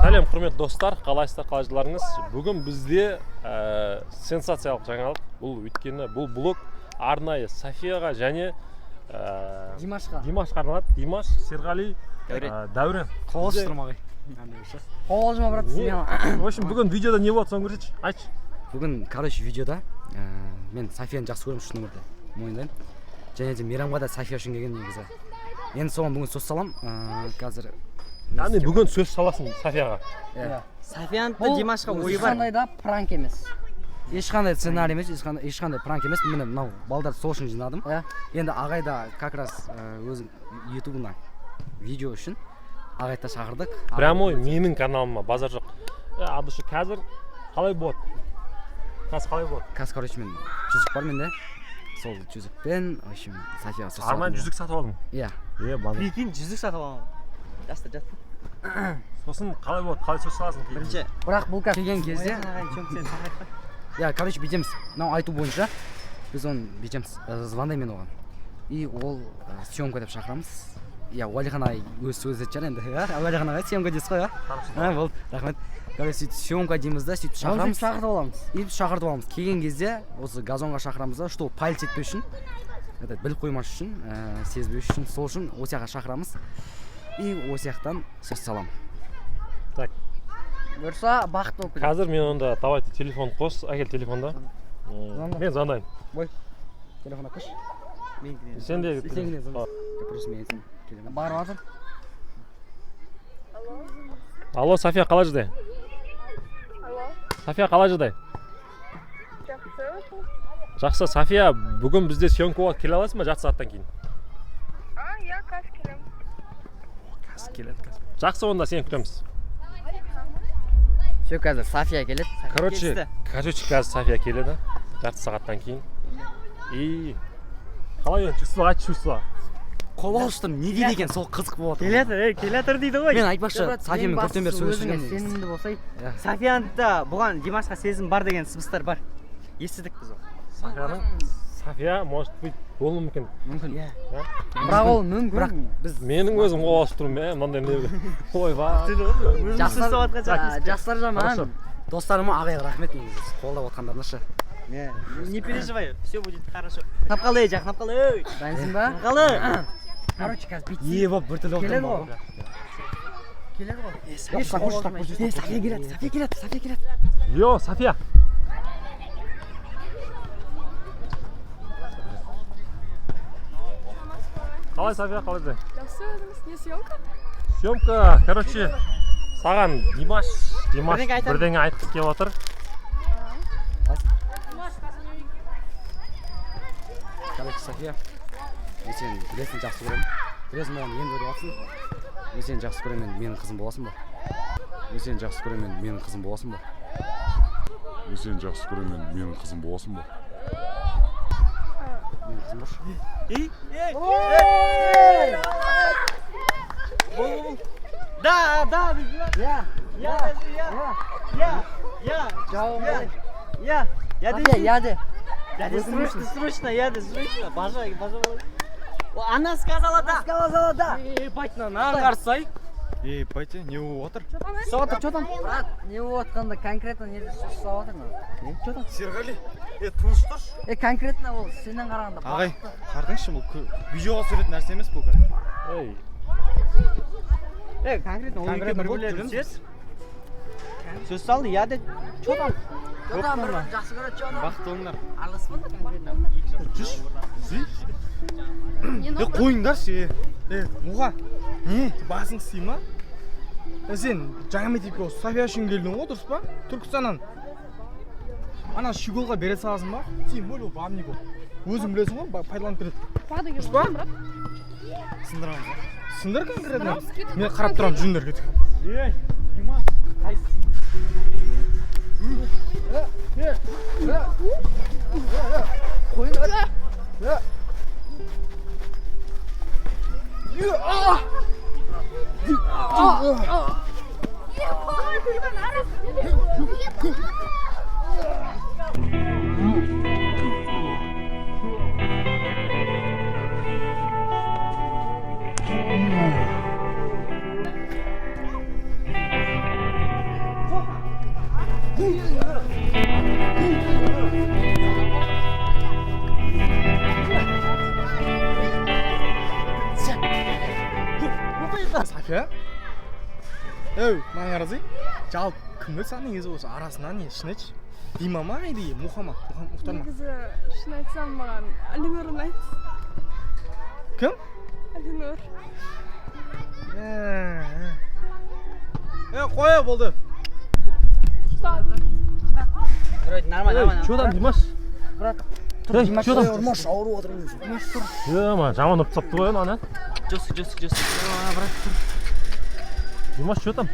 Сәлем, құрметті достар, қалайсыздар, қалайсыздарыңыз? Бүгін бізде сенсациялық жаңалық. Бұл өйткені бұл блог арнайы Софияға және Димашқа арналады. Димаш, Серғали, Дәурен. Қолыстырмағай. Қолжыма, брат, В общем, бүгін видеода не болады, соны көрсетші. Айтшы. Бүгін, короче, видеода мен Софияны жақсы көремін шын өмірде. Мойындаймын. Және де мейрамға да София үшін келген негізі. Енді соған бүгін сөз салам. Қазір Яғни бүгін сөз саласың Софияға. Софияны Димашқа ойы бар. Ешқандай да пранк емес. Ешқандай сценарий емес, ешқандай пранк емес. Міне мынау балдар сол үшін жинадым. Енді ағай да как раз өзің ютубына видео үшін ағайды шақырдық. Прямой менің каналыма базар жоқ. Абдышы қазір қалай болады? Қалай болады? Қазір, короче, мен жүзік бар менде. Сол жүзікпен, в общем, Софияға сөз салдым. Арман жүзік сатып алдың? Иә. Прикинь, жүзік сатып аламын. Жастыр. Сосын қалай болады? Қалай сөз саласың? Бірінші. Бірақ бұл келген кезде, короче, бүйтеміз. Мынау айту бойынша біз оны бүйтеміз. Звондаймын оған. И ол съемка деп шақырамыз. Иә, Уәлихан ағай өз сөзі айтар енді. Уәлихан ағай съемка дейсіз ғой, болды, рахмет. Короче, сөйтіп съемка дейміз да, сөйтіп шақырамыз. Шақыртып аламыз. И шақыртып аламыз. Келген кезде осы газонға шақырамыз да, что пальц етпеу үшін, біліп қоймас үшін, сезбеу үшін, сол үшін осыяққа шақырамыз. И осыяқтан сөз салам. Так. Бұрса бақыт болып келеді. Қазір мен онда давайте телефон қос, әкел телефонда. Мен звондаймын. Бой. Телефонда қош. Сен де звондаймын. Просто мен айтсам телефон. Барып жатыр. Алло, София, қалай жүдей? София, қалай жүдей? Жақсы, София, бүгін бізде съемка болады, келе аласың ба жарты сағаттан кейін? Иә, қазір келем. Қазір келеді. Жақсы, онда сені күтеміз. Все, қазір София келеді. Короче, қазір София келеді жарты сағаттан кейін. И қалай енді чувства, чувства. Қобалжыштым, не дейді екен, сол қызық болады. Келетір дейді ғой. Мен айтпақшы, Софиямен көптен бері сөйлескен. Сенімді болсай. Софияны бұған Димашқа сезім бар деген сыбыстар бар. Естідік біз ол. София, может быть, болуы мүмкін. Мүмкін. Бірақ ол мүмкін. Бірақ біз менің өзім қобалжып тұрмын, мынандай не ойбай. Жастар жаман. Достарыма ағайға рахмет негізі, қолдап отқандарына шы. Не переживай, все будет хорошо. Напқалы, жақ, напқалы. Дайынсың ба? Напқалы. Короче, қазір битсің. Ебап, бір тілі оқтан ба? Келеді ғой. София келеді. Йо, София. Қалай, София, қалай жүдей? Жақсы, өзіңіз не съемка? Съемка, короче, саған Димаш бірдеңе айтқысы келіп отыр. Короче, София, мен сені білесің жақсы көремін. Білесің маған енді көріп жатсың. Мен сені жақсы көремін, менің қызым боласың ба? Мен сені жақсы көремін, менің қызым боласың ба? Мен сені жақсы көремін, менің қызым боласың ба? Менің қызым болшы. Срочно, бажай. Она сказала да. Батина, аңғарсай. Батя, не болып отыр? Что там? Брат, не болып отқанда конкретно не сөз салып отыр. Что там? Серғали, тыныш тұршы. Конкретно ол сенен қарағанда Ағай, қартыңшы, бұл видеоға түсіретін нәрсе емес бұл қазір. Конкретно ол екеуі бір біледі сөз. Сөз салды, яды. Что там? Жақсы көреді, что там? Бақытты олыңдар. Араласпын да конкретно. Қойыңдаршы. Мұға, не? Басың сый ма? Сен жаңа мектепке София үшін келдің ғой, дұрыс па? Түркістаннан. Ана щеголға бере саласың ба? Сен бөлі ол бабник ол. Өзің білесің ғой, пайдаланып береді. Дұрыс па? Сындырамыз ба? Сындар конкретно. Мен қарап тұрам, жүріңдер кетіп. Димаш, қайсы? Қойыңдар. София? Ей, маған қарасай. Жалпы кімге саған негізі осы арасынан не ішінечі? Дима ма или Мұха ма? Мұхтар ма? негізі шын айтсам маған Алинур ұнайды. Кім? Алинур. Қоя болды. Вроде нормально. Что там, Димаш? Брат, Ей, что там? ұрмаш ауырып отырмын. Димаш тұр. Ма, жаман ұрып тастапты ғой ана. Жосы. Брат, тұр. Димаш, что там?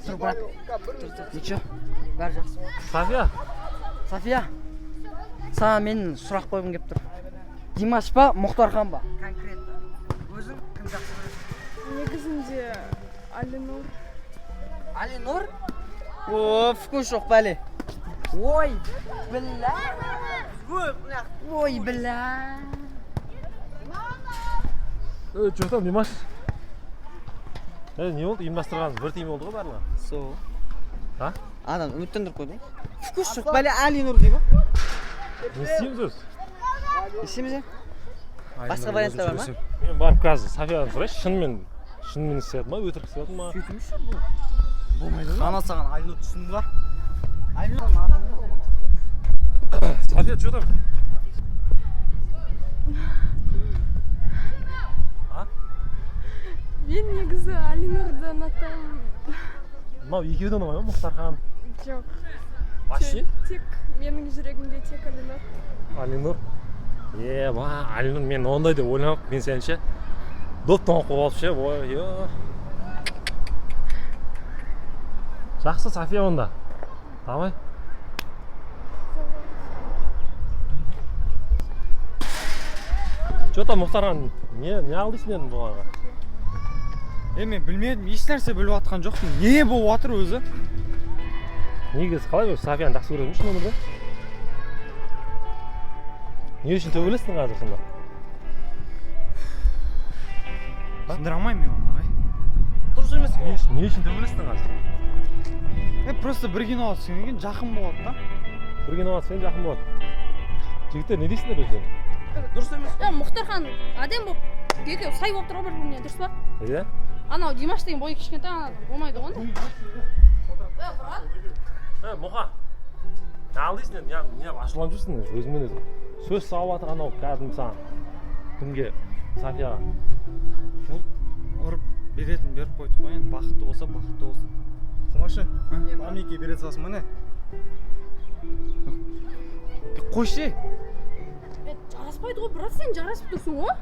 Тұр, брат. Ничего, бәрі жақсы болады. София. София, саған мен сұрақ қойғым келіп тұр. Димаш па, Мұхтархан ба? Конкретно. Өзің кім жақсы көресің? Негізінде Алинур. Алинур? О, вкус жоқ бәле. Ой, бля. Ой, бля. Что там, Димаш? Не болды? Ұйымдастырғанымыз бір тиме болды ғой барлығы. Сол. А? Адам үміттендіріп қойдың. Вкус жоқ бәле Алинур дейді ма? Не істейміз өзі? Естеміз? Басқа варианттар бар ма? Мен барып қазір Софиядан сұрайшы, шынымен істедің ма, өтірік істедің ма? Болмайды ғой. Ана саған Алинур түсінді ба? София, что там? А? Мен негізі Алинурды ұнатамын. Мынау екеуі де ұнамай ма, Мұхтархан? Жоқ. Вообще? Тек менің жүрегімде тек Алинур. Алинур? Алинур, мен ондай деп ойланып, мен сенше доптан қойып ше, жақсы, София онда. Давай. Что там, Мұхтархан, не алдысың едің бұғаға? Мен білмедім, еш нәрсе біліп атқан жоқпын. Не болып атыр өзі? Негізі қалай өзі Софияны жақсы көресің үшін өмірде? Не үшін төбелестің қазір сонда? Түсіндіре алмаймын мен оны, ағай. Дұрыс емес. Не үшін төбелестің қазір? Просто бір киноға түскеннен кейін жақын болады да. Бір киноға түскеннен жақын болады. Жігіттер не дейсіңдер өздерің? Дұрыс емес. Мұхтархан әдем болып екеуі сай болып тұр ғой бір-біріне, дұрыс па? Иә? Анау Димаш деген бойы кішкентай, ана болмайды ғой. Мұха, не алдысың енді, не ашуланып жүрсің өзіңмен өзің? Сөз салып жатыр анау кәдімгі саған. Кімге? Софияға. Ол ұрып беретін беріп қойдық қой, енді бақытты болса бақытты болсын. Құмашы, мамеке бере салсын ба не? Қойшы. Жараспайды ғой, брат, сен жарасып тұрсың ғой.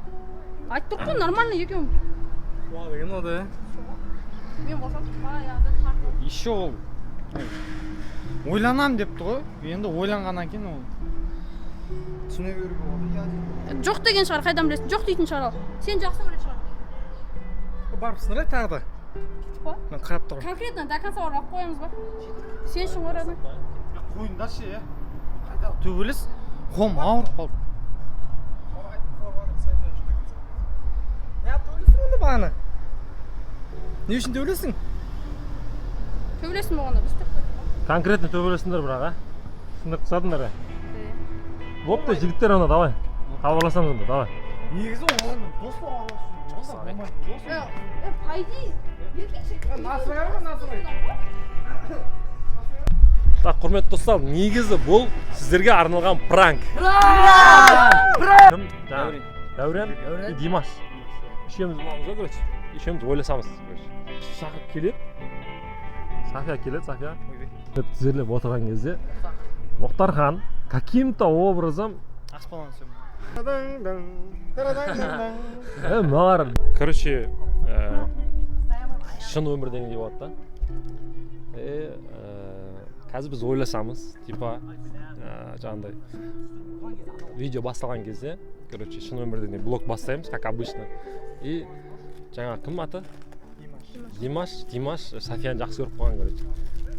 Айтып тұр ғой, нормально екеуің. Уа деген о да. Мен болсам баяғыда тартып. Еще ол ойланам депті ғой. Енді ойланғаннан кейін ол түсіне беруге болады. Жоқ деген шығар, қайдан білесің? Жоқ дейтін шығар ол. Сен жақсы көретін шығар. Барып сынырай тағы да. Кетіп па? Мен қарап тұрмын. Конкретно до конца барып қоямыз ба? Сен үшін қойрадың. Қойыңдаршы, е. Қайда төбелес? Қолым ауырып қалды. Не төбелесің онда бағана? Не үшін төбелесің? Төбелесің болғанда біз тек қойдық. Конкретно төбелесіңдер бірақ, а? Сындырып тастадыңдар, а? Бопты, жігіттер онда, давай. Хабарласамыз онда, давай. Негізі оған дос болған. Пайди, еркекше. Насырай ма, насырай? Так, құрметті достар, негізі бұл сіздерге арналған пранк. Кім? Дәурен и Димаш. Үшеуміз боламыз ғой, короче. Үшеуміз ойласамыз. Шақырып келеді. София келеді, София. Тізерлеп отырған кезде Мұхтархан каким-то образом Аспалан сөм. мыналар, короче, шын өмір дегендей болады да. Қазір біз ойласамыз, типа, жаңағындай видео басталған кезде, короче, шын өмірден блог бастаймыз, как обычно. И жаңа кім аты? Димаш Софияны жақсы көріп қойған, короче.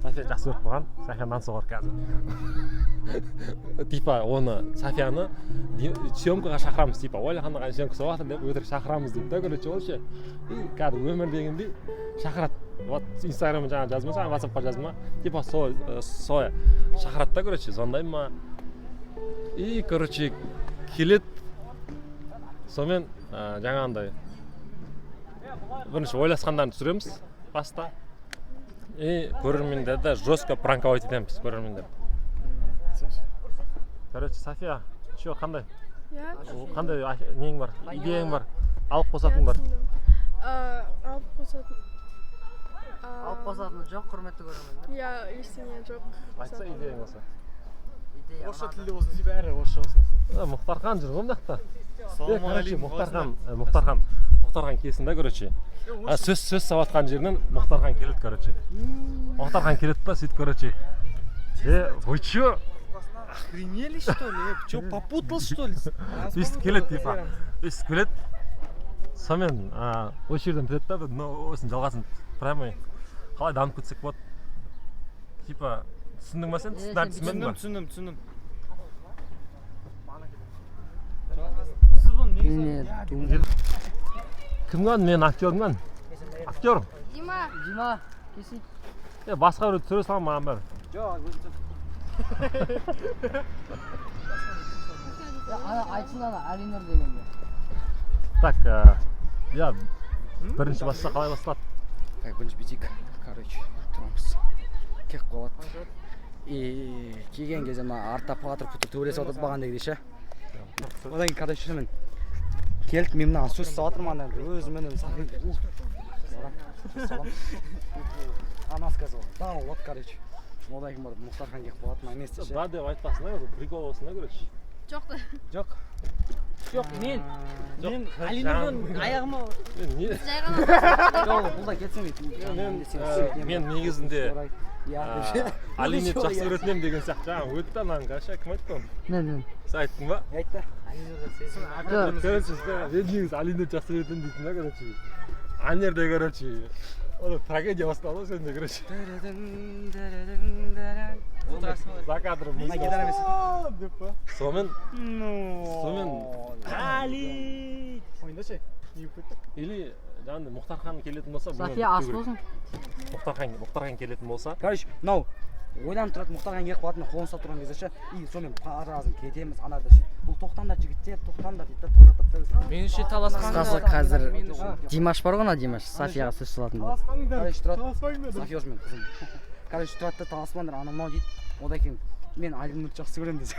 София жақсы көріп қойған, Софияны танысуға қазір. Типа, оны, Софияны съемкаға шақырамыз, типа, ойлағанға съемка соғатыр деп, өтірік шақырамыз деп та, короче, вообще. И кәдімгі өмір дегендей шақырады. Вот Инстаграмға жаңа жазма, саған WhatsAppқа жазма. Типа, солай шақырады да, короче, звондаймын ма. И, короче, келеді. Сонымен жаңағындай бірінші ойласқандарын түсіреміз баста. И көрермендерді жестко пранковать етеміз көрермендер. Короче, София, что қандай? Қандай нең бар, идеяң бар, алып қосатың бар? Алып қосатын. Алып қосатыны жоқ, құрметті көрермендер. Я ештеңе жоқ. Айтса идеяң болса. Идея орысша тілде болсын дейсіз, бәрі орысша болсын. Мұхтархан жүр ғой мына жақта. Короче, Мұхтархан келсін да, короче. Сөз саватқан жерінен Мұхтархан келеді, короче. Мұхтархан келеді па, сөйтіп, короче. Вы чё? Охренели, что ли? Чё, попутал, что ли? Өйстіп келеді, типа. Өйстіп келеді. Сонымен, осы жерден бітеді да, осының жалғасын прямой қалай дамып кетсек болады. Типа, түсіндің ба сен? Түсіндің ба? Түсіндім. Кім ған? Мен актермін. Актер. Дима, кесейік. Басқа біреу түсіре салам маған бәрі. Айтсын ана, Алинур дегенде. Так, бірінші басса қалай басталады? Бірінші битик, короче, тұрамыз. Кек болады. И келген кезде артта патыр пұтыр төбелесіп отырып баған дегенде ше. Одан кейін, короче, мен келіп, мен мынаған сөз сауатырман өзімен Она сказала, да, вот, короче. Одан кейін барып Мұхтархан келіп қалады, мына месте ше. Да, деп айтпасын да, прикол болсын да, короче. Жоқты. Жоқ, мен Алинурдың аяғыма Жай ғана. Жоқ, бұл да кетсін Мен негізінде Алинет жақсы көретінем деген сияқты жаңа өтті ананың қаша, кім айтты оны? Мен. Сен айттың ба? Айтты. Короче, мен негіз Алинет жақсы көретінем дейтін да, короче. Анерде, короче, оны трагедия басталды ғой сенде, короче. За кадром мұз Деп па? Сомен Али! Ойындашы, не өтті? или жаңағындай Мұхтархан келетін болса София ас болсын. Мұхтархан келетін болса Короче, мынау ойланып тұрады Мұхтархан келіп қалады, мен қолын ұстап тұрған кезде ше, и сонымен паразын кетеміз, анарда ше. Бұл тоқтаңдар жігіттер, тоқтаңдар дейді да, тоқтатып. Меніңше таласқан. Қысқасы қазір Димаш бар ғой, Димаш, Софияға сөз салатын болды. Короче, тұрады. Софиясы мен қызым. Короче, тұрады да таласпаңдар, анау дейді. Одан кейін мен Алинурды жақсы көремін десе.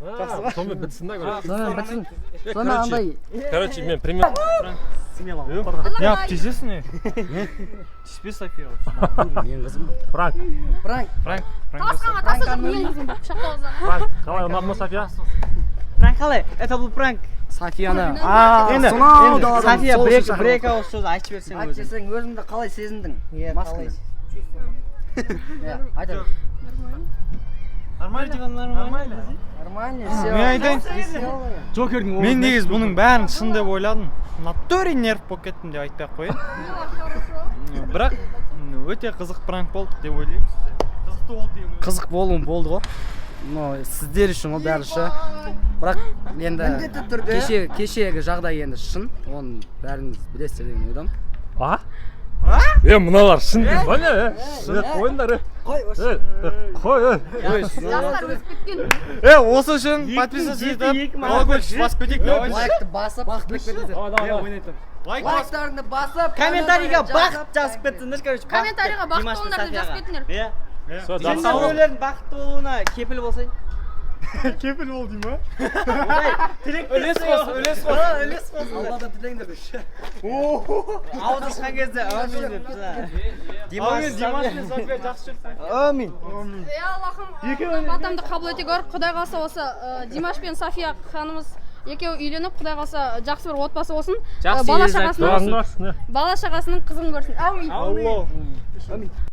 сонымен бітсін да, короче. Сонымен бітсін. Сонымен андай. Короче, мен пример Я тезесің не? Теспе София. Мен қызым. Пранк. Таласқанға тасыдық негізін пышақта ауыздан. Пранк. Қалай ұнады ма, София? Пранк қалай? Это был пранк. Софияны. Енді София бір-екі ауыз сөз айтып берсең өзің. Айтсаң өзіңді қалай сезіндің? Маскамен. Айтады. Нормально деген нормально. Нормально, Мен айтайын. Джокердің Мен негіз бұның бәрін шын деп ойладым. Натуре нерв болып кеттім деп айтпай ақ қояйын. Бірақ өте қызық пранк болды деп ойлаймын. Қызықты болды деген. қызық болды ғой. Но сіздер үшін ол бәрі ше. Бірақ енді кешегі жағдай енді шын. Оны бәріңіз білесіздер деген ойдамын. Мыналар шын деймін ба не? Қойыңдар, Қой, қой. Жастар өсіп кеткен. Осы үшін подписываться етіп, колокольчик басып кетейік. Лайкты басып, лайктарыңды басып, Комментарийға бақыт жазып кеттіңдер, короче. Комментарийға бақыт болыңдар деп жазып кетіңдер. Сен біреулердің бақытты болуына кепіл болсай. Кепіл бол дейм ба? Үлес қос. Алладан тілеңдер ше. Ауыз ашқан кезде әмин деп. Димаш пен София жақсы жүрсін. Әмин. Аллахым батамды қабыл ете гөр. Құдай қалса осы Димаш пен София ханымыз екеуі үйленіп, Құдай қалса жақсы бір отбасы болсын. Бала шағасының қызын көрсін. Әмин.